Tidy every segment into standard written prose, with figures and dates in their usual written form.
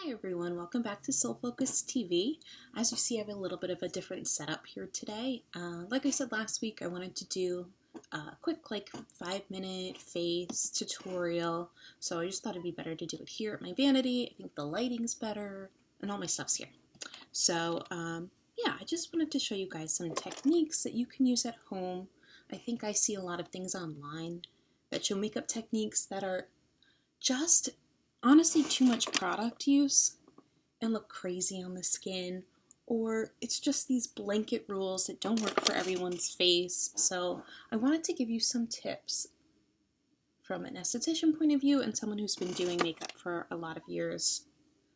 Hi everyone, welcome back to Soul Focus TV. As you see, I have a little bit of a different setup here today. Like I said last week, I wanted to do a quick 5-minute face tutorial, so I just thought it'd be better to do it here at my vanity. I think the lighting's better and all my stuff's here. So yeah, I just wanted to show you guys some techniques that you can use at home. I think I see a lot of things online that show makeup techniques that are just honestly too much product use and look crazy on the skin, or it's just these blanket rules that don't work for everyone's face. So I wanted to give you some tips from an esthetician point of view and someone who's been doing makeup for a lot of years,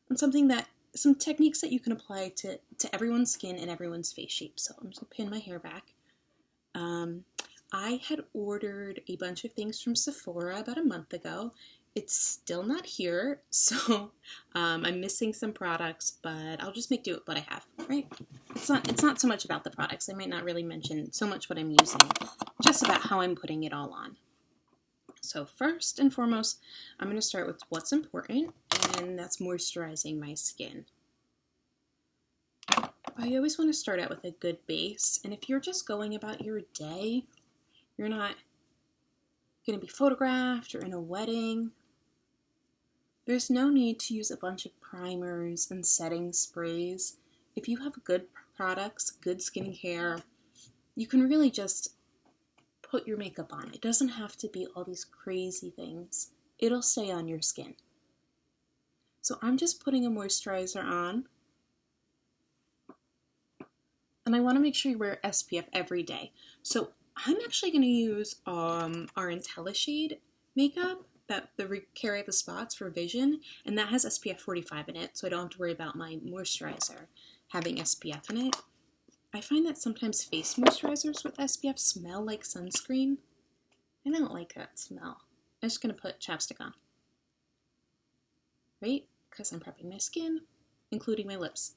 and some techniques that you can apply to everyone's skin and everyone's face shape. So I'm just gonna pin my hair back. I had ordered a bunch of things from Sephora about a month ago. It's still not here, so I'm missing some products, but I'll just make do with what I have, right? It's not so much about the products. I might not really mention so much what I'm using, just about how I'm putting it all on. So first and foremost, I'm going to start with what's important, and that's moisturizing my skin. I always want to start out with a good base, and if you're just going about your day, you're not going to be photographed or in a wedding, there's no need to use a bunch of primers and setting sprays. If you have good products, good skincare, you can really just put your makeup on. It doesn't have to be all these crazy things. It'll stay on your skin. So I'm just putting a moisturizer on. And I want to make sure you wear SPF every day. So I'm actually going to use our IntelliShade makeup, the Carry the Spots for Vision, and that has SPF 45 in it, so I don't have to worry about my moisturizer having SPF in it. I find that sometimes face moisturizers with SPF smell like sunscreen. I don't like that smell. I'm just going to put chapstick on. Right? Because I'm prepping my skin, including my lips.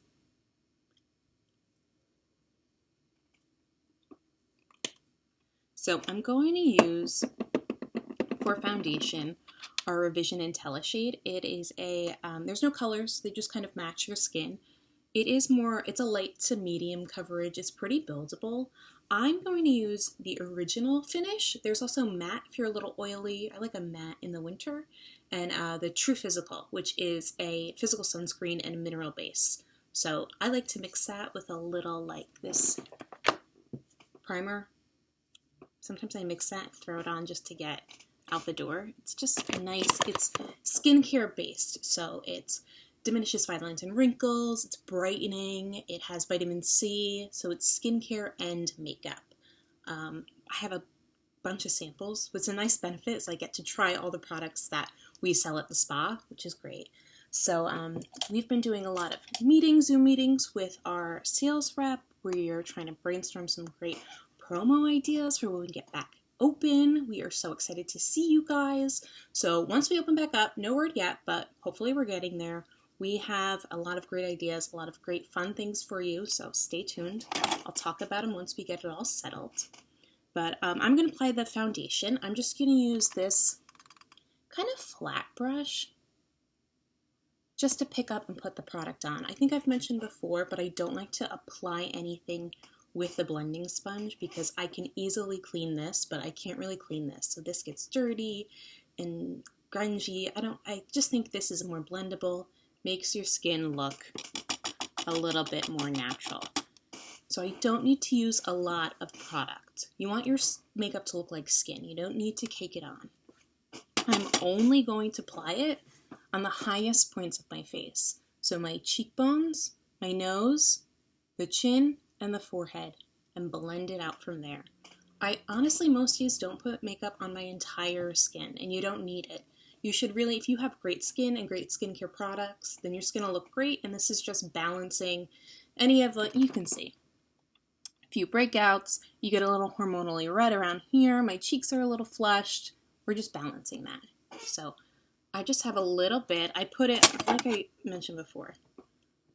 So I'm going to use, for foundation, our Revision IntelliShade. It is a, there's no colors, they just kind of match your skin. It's a light to medium coverage, it's pretty buildable. I'm going to use the original finish. There's also matte if you're a little oily. I like a matte in the winter. And the True Physical, which is a physical sunscreen and a mineral base. So I like to mix that with a little this primer. Sometimes I mix that and throw it on just to get out the door. It's just nice. It's skincare based, so it diminishes fine lines and wrinkles, it's brightening, it has vitamin C, so it's skincare and makeup. I have a bunch of samples, which is a nice benefit, is I get to try all the products that we sell at the spa, which is great. So we've been doing a lot of Zoom meetings with our sales rep. We are trying to brainstorm some great promo ideas for when we get back open. We are so excited to see you guys. So once we open back up, no word yet, but hopefully we're getting there. We have a lot of great ideas, a lot of great fun things for you, so stay tuned. I'll talk about them once we get it all settled. But I'm going to apply the foundation. I'm just going to use this kind of flat brush just to pick up and put the product on. I think I've mentioned before, but I don't like to apply anything with the blending sponge because I can easily clean this, but I can't really clean this. So this gets dirty and grungy. I just think this is more blendable, makes your skin look a little bit more natural. So I don't need to use a lot of product. You want your makeup to look like skin. You don't need to cake it on. I'm only going to apply it on the highest points of my face. So my cheekbones, my nose, the chin, and the forehead, and blend it out from there. I honestly most days don't put makeup on my entire skin, and you don't need it. You should really, if you have great skin and great skincare products, then your skin will look great, and this is just balancing any of what you can see. A few breakouts, you get a little hormonally red around here, my cheeks are a little flushed, we're just balancing that. So I just have a little bit, I put it, like I mentioned before,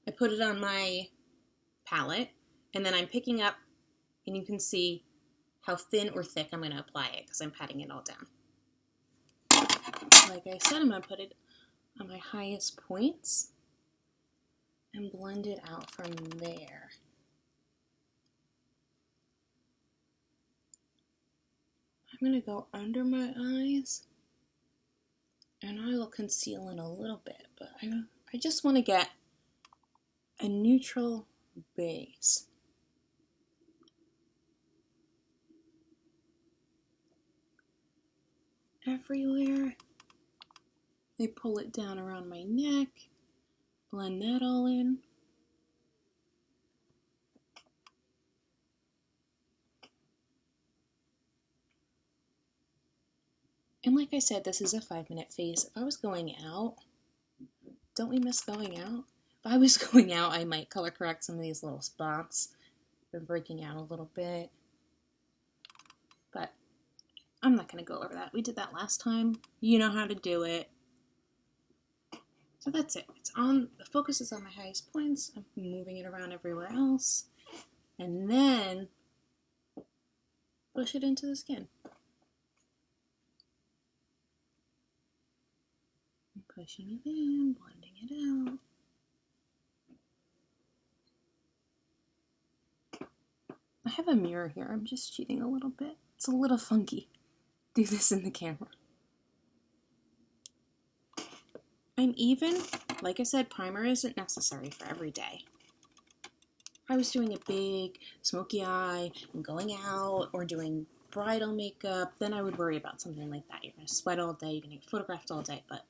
I put it on my palette, and then I'm picking up, and you can see how thin or thick I'm going to apply it because I'm patting it all down. Like I said, I'm going to put it on my highest points. and blend it out from there. I'm going to go under my eyes, and I will conceal in a little bit, but I just want to get a neutral base. Everywhere. I pull it down around my neck, blend that all in. And like I said, this is a 5-minute face. If I was going out, don't we miss going out? If I was going out, I might color correct some of these little spots. They're breaking out a little bit. But I'm not going to go over that. We did that last time. You know how to do it. So that's it. It's on, the focus is on my highest points. I'm moving it around everywhere else. And then push it into the skin. Pushing it in, blending it out. I have a mirror here. I'm just cheating a little bit. It's a little funky. Do this in the camera. I'm even, like I said, primer isn't necessary for every day. If I was doing a big smoky eye and going out or doing bridal makeup, then I would worry about something like that. You're going to sweat all day, you're going to get photographed all day, but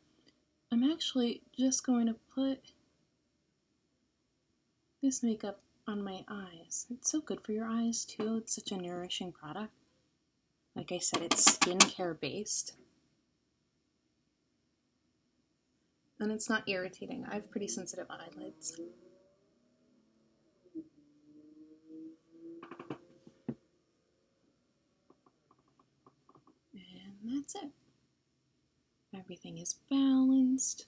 I'm actually just going to put this makeup on my eyes. It's so good for your eyes too. It's such a nourishing product. Like I said, it's skincare based. And it's not irritating. I have pretty sensitive eyelids. And that's it. Everything is balanced.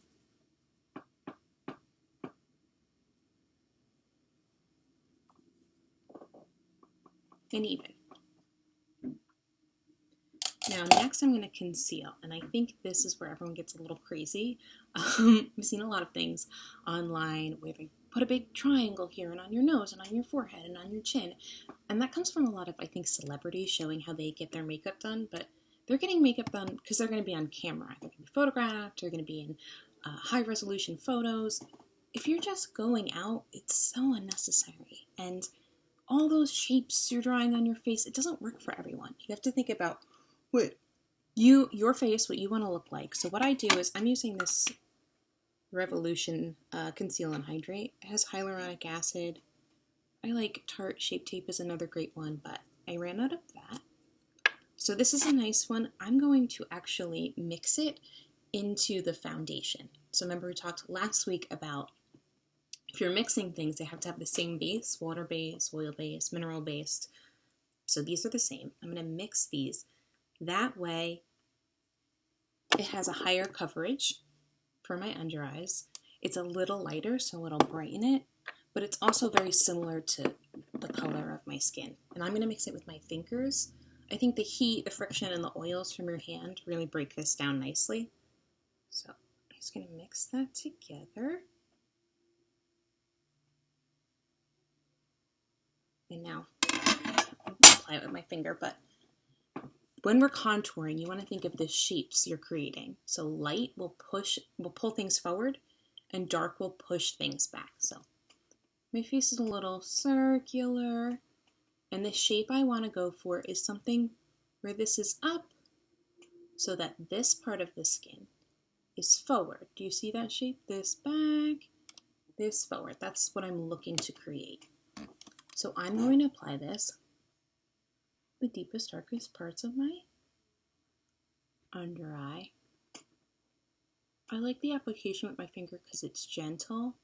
And even. Now next I'm going to conceal, and I think this is where everyone gets a little crazy. We've seen a lot of things online where they put a big triangle here and on your nose and on your forehead and on your chin, and that comes from a lot of, I think, celebrities showing how they get their makeup done, but they're getting makeup done because they're going to be on camera. They're going to be photographed, they're going to be in high resolution photos. If you're just going out, it's so unnecessary, and all those shapes you're drawing on your face, it doesn't work for everyone. You have to think about what your face, what you want to look like. So what I do is I'm using this Revolution Conceal and Hydrate. It has hyaluronic acid. I like Tarte Shape Tape is another great one, but I ran out of that. So this is a nice one. I'm going to actually mix it into the foundation. So remember we talked last week about if you're mixing things, they have to have the same base, water base, oil base, mineral based. So these are the same. I'm going to mix these. That way, it has a higher coverage for my under eyes. It's a little lighter, so it'll brighten it, but it's also very similar to the color of my skin. And I'm going to mix it with my fingers. I think the heat, the friction, and the oils from your hand really break this down nicely. So I'm just going to mix that together. And now I'll apply it with my finger, but when we're contouring, you want to think of the shapes you're creating. So light will pull things forward, and dark will push things back. So my face is a little circular, and the shape I want to go for is something where this is up, so that this part of the skin is forward. Do you see that shape? This back, this forward. That's what I'm looking to create. So I'm going to apply this the deepest, darkest parts of my under eye. I like the application with my finger because it's gentle.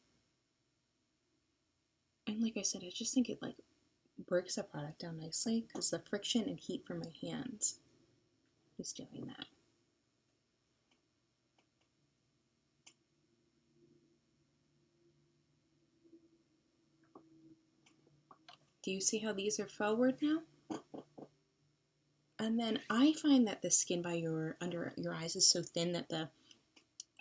And like I said, I just think it like breaks the product down nicely because the friction and heat from my hands is doing that. Do you see how these are forward now? And then I find that the skin by under your eyes is so thin that the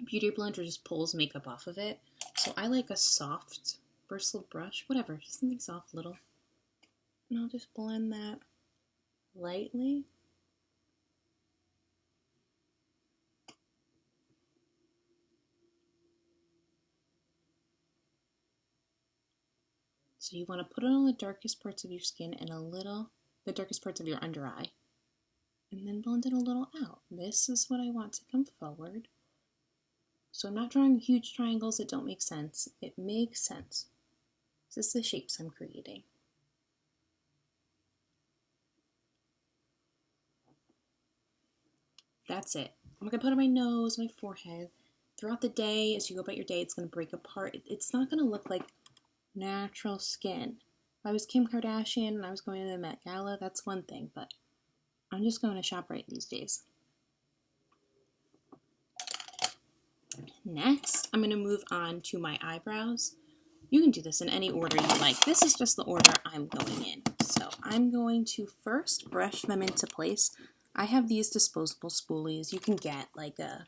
Beauty Blender just pulls makeup off of it. So So I like a soft bristled brush, whatever, just something soft little. And I'll just blend that lightly. So you want to put it on the darkest parts of your skin and the darkest parts of your under eye. And then blend it a little out. This is what I want to come forward. So I'm not drawing huge triangles that don't make sense. It makes sense. This is the shapes I'm creating. That's it. I'm going to put on my nose, my forehead. Throughout the day, as you go about your day, it's going to break apart. It's not going to look like natural skin. If I was Kim Kardashian and I was going to the Met Gala, that's one thing, but I'm just going to ShopRite these days. Next, I'm going to move on to my eyebrows. You can do this in any order you like. This is just the order I'm going in. So I'm going to first brush them into place. I have these disposable spoolies. You can get like a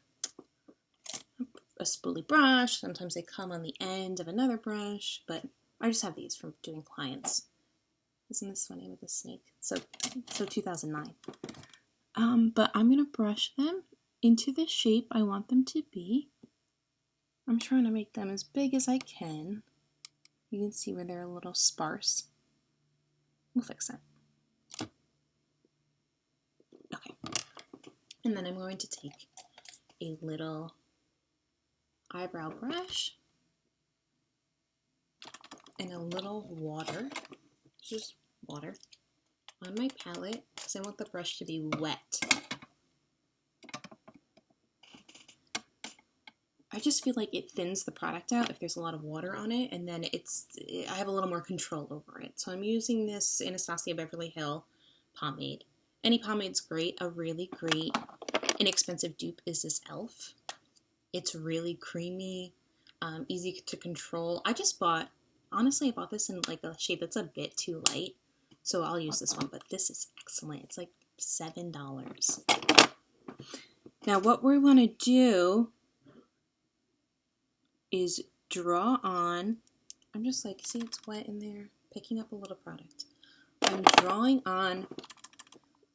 spoolie brush. Sometimes they come on the end of another brush, but I just have these from doing clients. Isn't this funny with the snake? So 2009. But I'm going to brush them into the shape I want them to be. I'm trying to make them as big as I can. You can see where they're a little sparse. We'll fix that. Okay. And then I'm going to take a little eyebrow brush and a little water, just water, on my palette because I want the brush to be wet. I just feel like it thins the product out if there's a lot of water on it, and then I have a little more control over it. So I'm using this Anastasia Beverly Hills pomade. Any pomade's great. A really great, inexpensive dupe is this e.l.f. It's really creamy, easy to control. Honestly, I bought this in like a shade that's a bit too light, so I'll use this one, but this is excellent. It's like $7. Now what we want to do is draw on, I'm just like, see it's wet in there, picking up a little product. I'm drawing on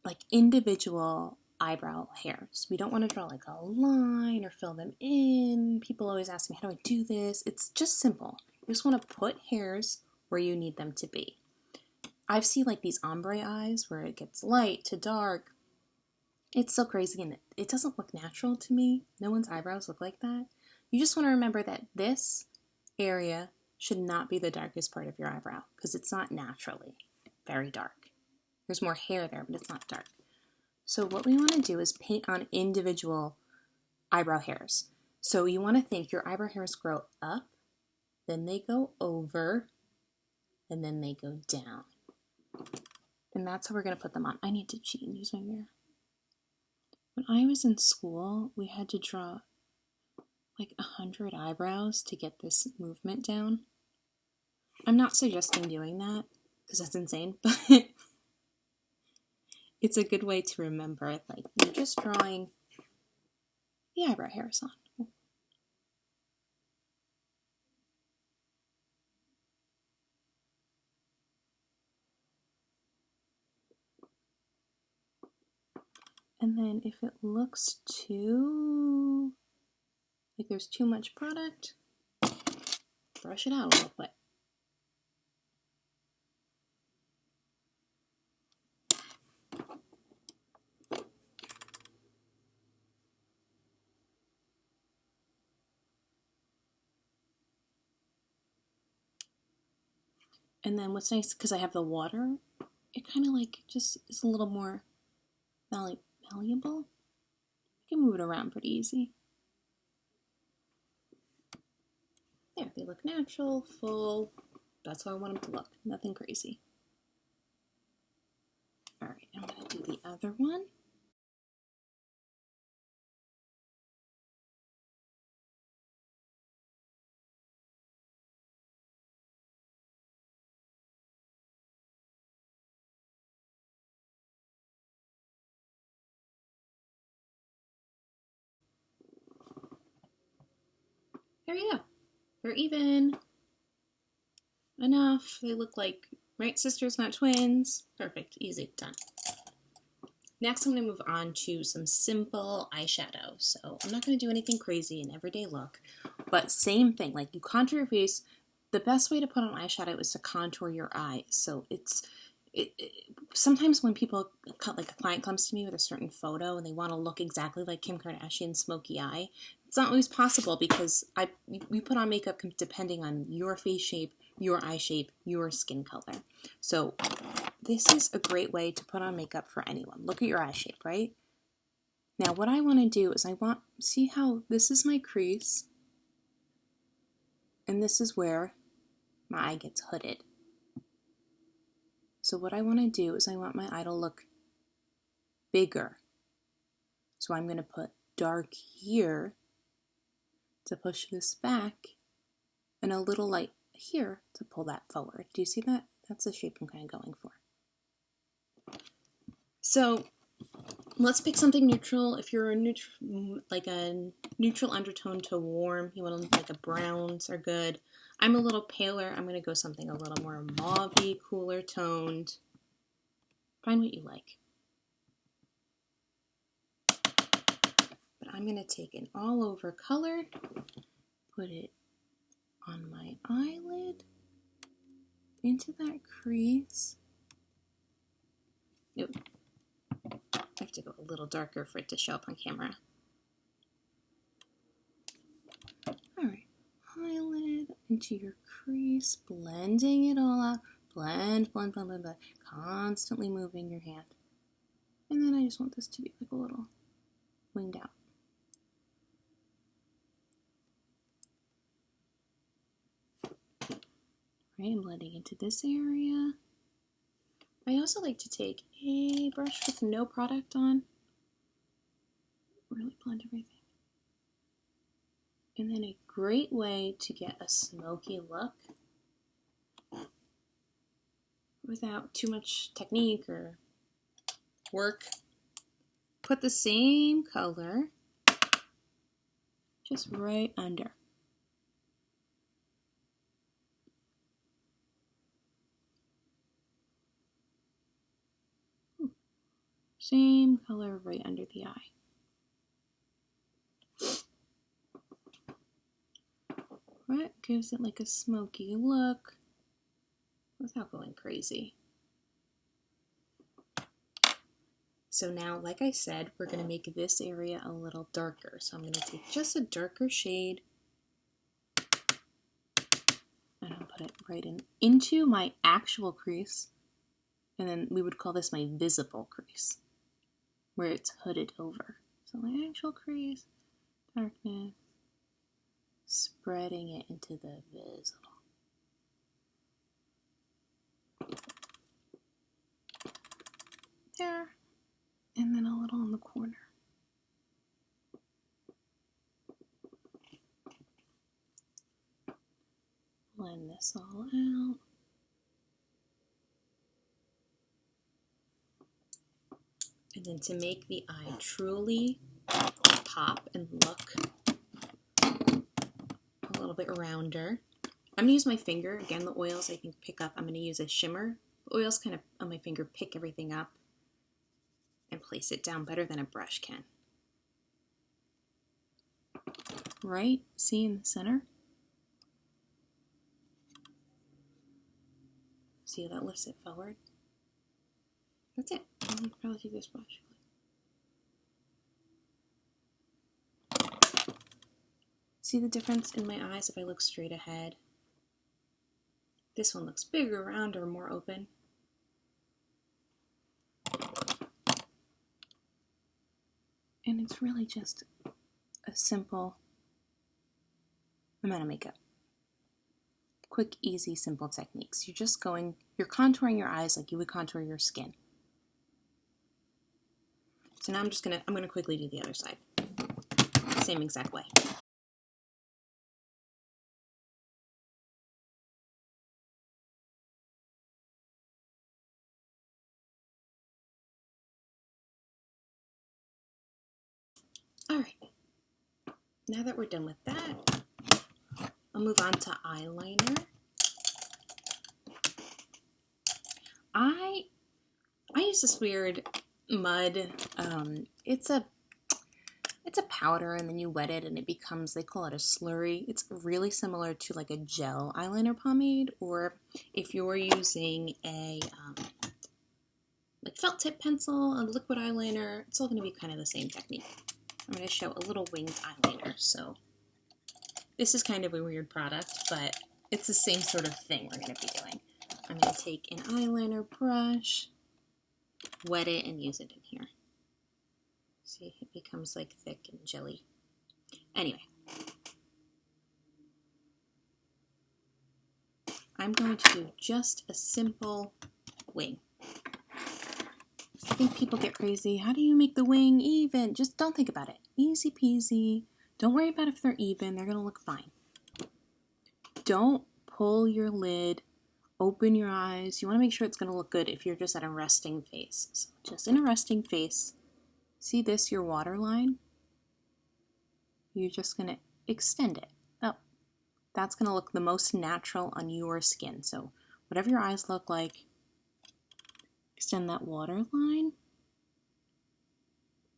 like individual eyebrow hairs. We don't want to draw like a line or fill them in. People always ask me, how do I do this? It's just simple. You just want to put hairs where you need them to be. I've seen like these ombre eyes where it gets light to dark. It's so crazy and it doesn't look natural to me. No one's eyebrows look like that. You just want to remember that this area should not be the darkest part of your eyebrow because it's not naturally very dark. There's more hair there, but it's not dark. So what we want to do is paint on individual eyebrow hairs. So you want to think your eyebrow hairs grow up, then they go over, and then they go down. And that's how we're going to put them on. I need to cheat and use my mirror. When I was in school, we had to draw like 100 eyebrows to get this movement down. I'm not suggesting doing that because that's insane, but it's a good way to remember, like, you're just drawing the eyebrow hairs on. And then if it looks like there's too much product, brush it out a little bit. And then what's nice, because I have the water, it kind of like just is a little more malleable. I can move it around pretty easy. There, they look natural, full. That's how I want them to look. Nothing crazy. All right, I'm going to do the other one. There you go. They're even. Enough. They look like, right, sisters, not twins. Perfect. Easy. Done. Next, I'm going to move on to some simple eyeshadow. So I'm not going to do anything crazy, an everyday look, but same thing. Like, you contour your face. The best way to put on eyeshadow is to contour your eyes. So sometimes when people, like a client comes to me with a certain photo and they want to look exactly like Kim Kardashian's smoky eye, it's not always possible because we put on makeup depending on your face shape, your eye shape, your skin color. So this is a great way to put on makeup for anyone. Look at your eye shape, right? Now what I want to do is see how this is my crease and this is where my eye gets hooded. So what I want to do is I want my eye to look bigger. So I'm going to put dark here to push this back and a little light here to pull that forward. Do you see that? That's the shape I'm kind of going for. So let's pick something neutral. If you're like a neutral undertone to warm, you want to look like a browns are good. I'm a little paler. I'm going to go something a little more mauve-y, cooler toned. Find what you like. But I'm going to take an all over color, put it on my eyelid, into that crease. Nope. I have to go a little darker for it to show up on camera. Alright, eyelid into your crease, blending it all out. Blend, blend, blend, blend, blend. Constantly moving your hand. And then I just want this to be like a little winged out. Right, I'm blending into this area. I also like to take a brush with no product on. Really blend everything. And then a great way to get a smoky look without too much technique or work. Put the same color just right under. Same color right under the eye. Right, gives it like a smoky look without going crazy. So now, like I said, we're going to make this area a little darker. So I'm going to take just a darker shade and I'll put it right into my actual crease. And then we would call this my visible crease, where it's hooded over. So my actual crease, darkness, spreading it into the visible. There. And then a little in the corner. Blend this all out. And then to make the eye truly pop and look a little bit rounder, I'm going to use my finger. Again, the oils I can pick up. I'm going to use a shimmer. The oils kind of on my finger pick everything up and place it down better than a brush can. Right? See in the center? See how that lifts it forward? That's it. I'll probably take this brush. See the difference in my eyes if I look straight ahead? This one looks bigger, rounder, more open. And it's really just a simple amount of makeup. Quick, easy, simple techniques. You're contouring your eyes like you would contour your skin. So now I'm gonna quickly do the other side. Same exact way. All right. Now that we're done with that, I'll move on to eyeliner. I use this weird mud. It's a powder, and then you wet it and it becomes, they call it a slurry. It's really similar to like a gel eyeliner pomade, or if you're using a like felt tip pencil, a liquid eyeliner, it's all going to be kind of the same technique. I'm going to show a little winged eyeliner. So this is kind of a weird product, but it's the same sort of thing we're going to be doing. I'm going to take an eyeliner brush, wet it, and use it in here. See, it becomes like thick and jelly. Anyway, I'm going to do just a simple wing. I think people get crazy. How do you make the wing even? Just don't think about it. Easy peasy. Don't worry about if they're even. They're going to look fine. Don't pull your lid. Open your eyes. You want to make sure it's going to look good if you're just at a resting face. So just in a resting face. See this, your waterline? You're just going to extend it up. That's going to look the most natural on your skin. So whatever your eyes look like, extend that waterline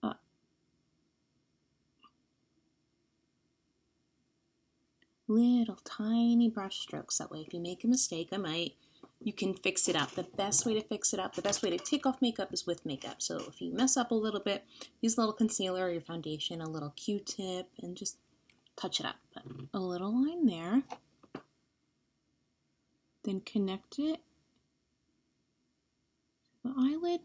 up. Little tiny brush strokes. That way if you make a mistake, you can fix it up. The best way to fix it up, the best way to take off makeup is with makeup. So if you mess up a little bit, use a little concealer or your foundation, a little Q-tip, and just touch it up. Put a little line there. Then connect it to the eyelid.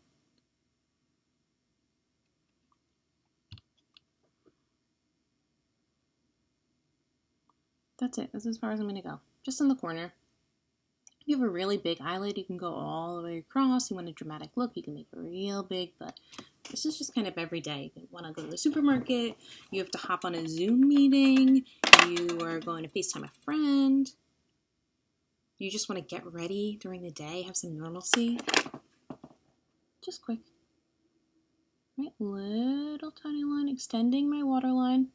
That's it. That's as far as I'm going to go. Just in the corner. If you have a really big eyelid, you can go all the way across. You want a dramatic look, you can make it real big, but this is just kind of every day. You want to go to the supermarket, you have to hop on a Zoom meeting, you are going to FaceTime a friend, you just want to get ready during the day, have some normalcy. Just quick. Right, little tiny line, extending my waterline.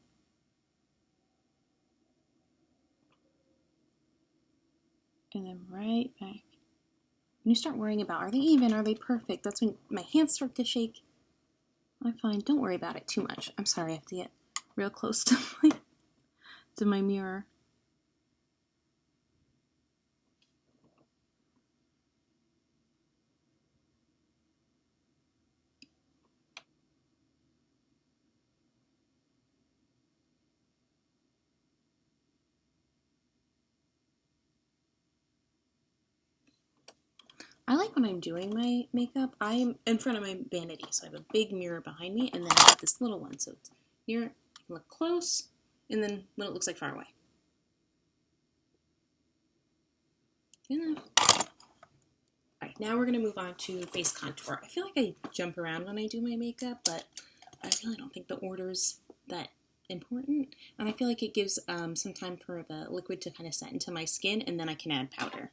And then right back. When you start worrying about, are they even, are they perfect? That's when my hands start to shake. I find, don't worry about it too much. I'm sorry, I have to get real close to my mirror. I like when I'm doing my makeup, I'm in front of my vanity, so I have a big mirror behind me, and then I have this little one, so it's near, you can look close, and then when it looks like far away. Alright, now we're going to move on to face contour. I feel like I jump around when I do my makeup, but I really don't think the order's that important, and I feel like it gives some time for the liquid to kind of set into my skin, and then I can add powder.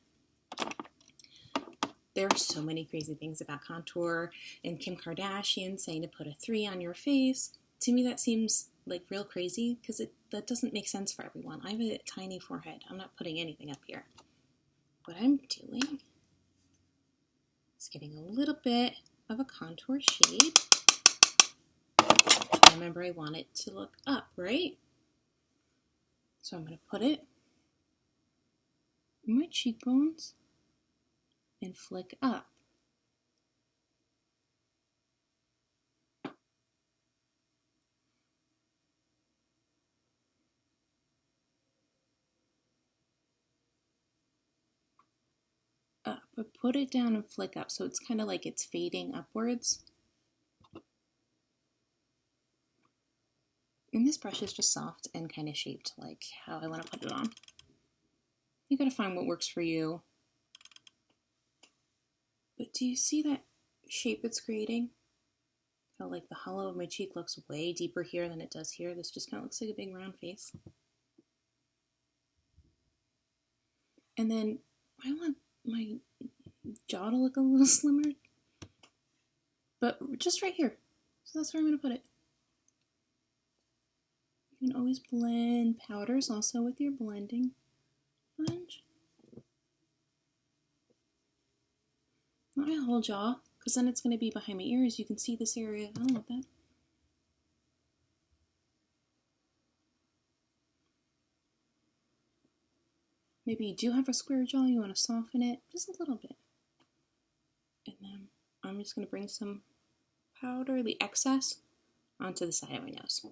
There are so many crazy things about contour, and Kim Kardashian saying to put a 3 on your face. To me, that seems like real crazy because that doesn't make sense for everyone. I have a tiny forehead. I'm not putting anything up here. What I'm doing is getting a little bit of a contour shade. Remember, I want it to look up, right? So I'm going to put it in my cheekbones and flick up. Up, but put it down and flick up, so it's kind of like it's fading upwards. And this brush is just soft and kind of shaped like how I want to put it on. You gotta find what works for you. But do you see that shape it's creating? How like the hollow of my cheek looks way deeper here than it does here. This just kind of looks like a big round face. And then I want my jaw to look a little slimmer, but just right here. So that's where I'm going to put it. You can always blend powders also with your blending. sponge. Not my whole jaw, because then it's going to be behind my ears. You can see this area. I don't want that. Maybe you do have a square jaw, you want to soften it just a little bit. And then I'm just going to bring some powder, the excess, onto the side of my nose.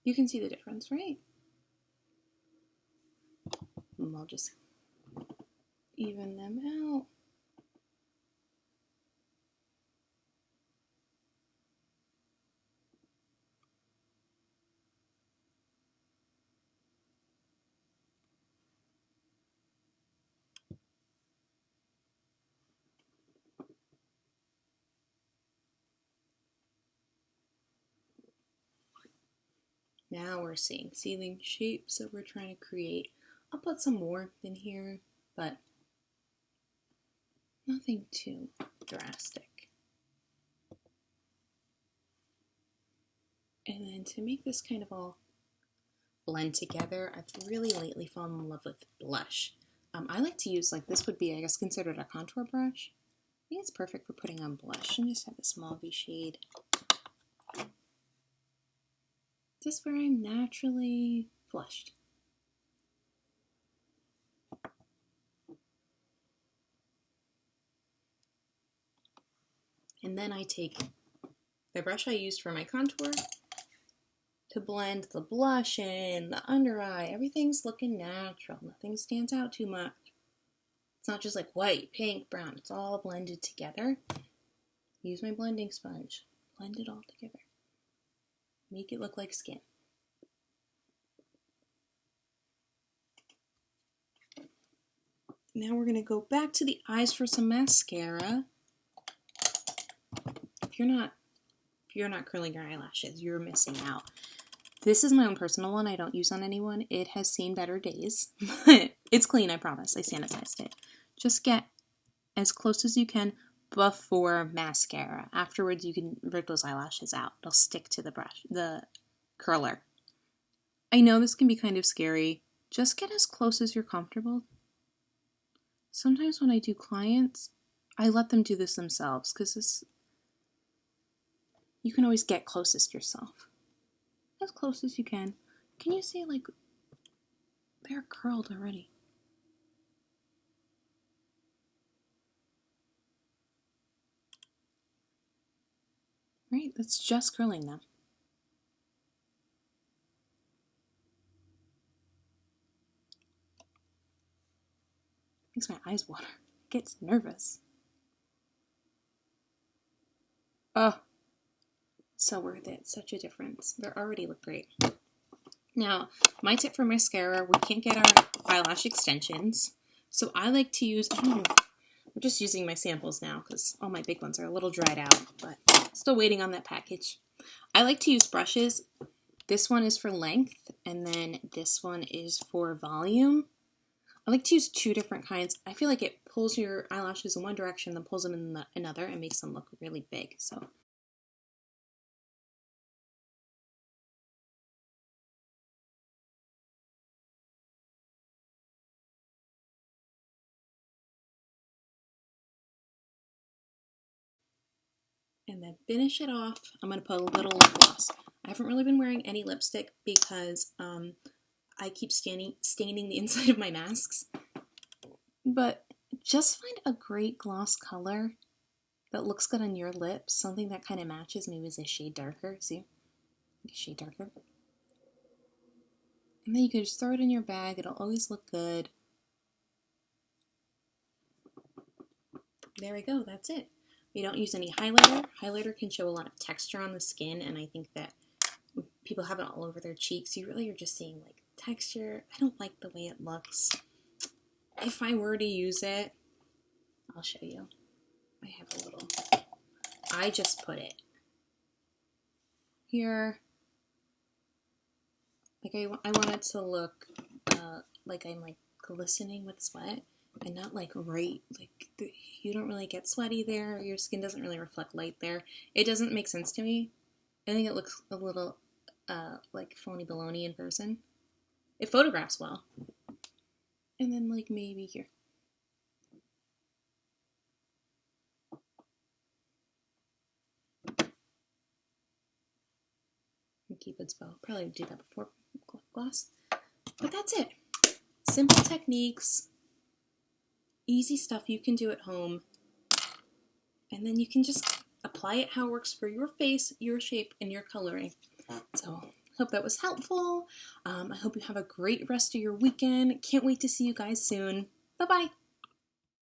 You can see the difference, right? And we'll just even them out. Now we're seeing ceiling shapes that we're trying to create. I'll put some more in here, but nothing too drastic. And then to make this kind of all blend together, I've really lately fallen in love with blush. I like to use, like, this would be, I guess, considered a contour brush. I think it's perfect for putting on blush. And just have this mauve shade. Just where I'm naturally flushed. And then I take the brush I used for my contour to blend the blush in, the under eye. Everything's looking natural. Nothing stands out too much. It's not just like white, pink, brown. It's all blended together. Use my blending sponge. Blend it all together. Make it look like skin. Now we're going to go back to the eyes for some mascara. If you're not curling your eyelashes, you're missing out. This is my own personal one. I don't use on anyone. It has seen better days. It's clean, I promise. I sanitized it. Just get as close as you can before mascara. Afterwards, you can rip those eyelashes out. They'll stick to the brush, the curler. I know this can be kind of scary. Just get as close as you're comfortable. Sometimes when I do clients, I let them do this themselves because you can always get closest yourself. As close as you can. Can you see, like, they're curled already? Right, that's just curling them. Makes my eyes water. Gets nervous. Oh, so worth it. Such a difference. They already look great. Now, my tip for mascara, we can't get our eyelash extensions. So I like to use, I'm just using my samples now because all my big ones are a little dried out, but still waiting on that package. I like to use brushes. This one is for length, and then this one is for volume. I like to use two different kinds. I feel like it pulls your eyelashes in one direction, then pulls them in another, and makes them look really big. So. And then finish it off. I'm going to put a little lip gloss. I haven't really been wearing any lipstick because I keep staining the inside of my masks. But just find a great gloss color that looks good on your lips. Something that kind of matches. Maybe it's a shade darker. See? A shade darker. And then you can just throw it in your bag. It'll always look good. There we go. That's it. We don't use any highlighter. Highlighter can show a lot of texture on the skin, and I think that when people have it all over their cheeks, you really are just seeing like texture. I don't like the way it looks. If I were to use it, I'll show you. I have a little, I just put it here. Like I want it to look like I'm like glistening with sweat and not like you don't really get sweaty there. Your skin doesn't really reflect light there. It doesn't make sense to me. I think it looks a little like phony baloney in person. It photographs well. And then like maybe here. And Cupid's bow. Probably do that before lip gloss. But that's it. Simple techniques. Easy stuff you can do at home. And then you can just apply it how it works for your face, your shape, and your coloring. So hope that was helpful. I hope you have a great rest of your weekend. Can't wait to see you guys soon. Bye-bye.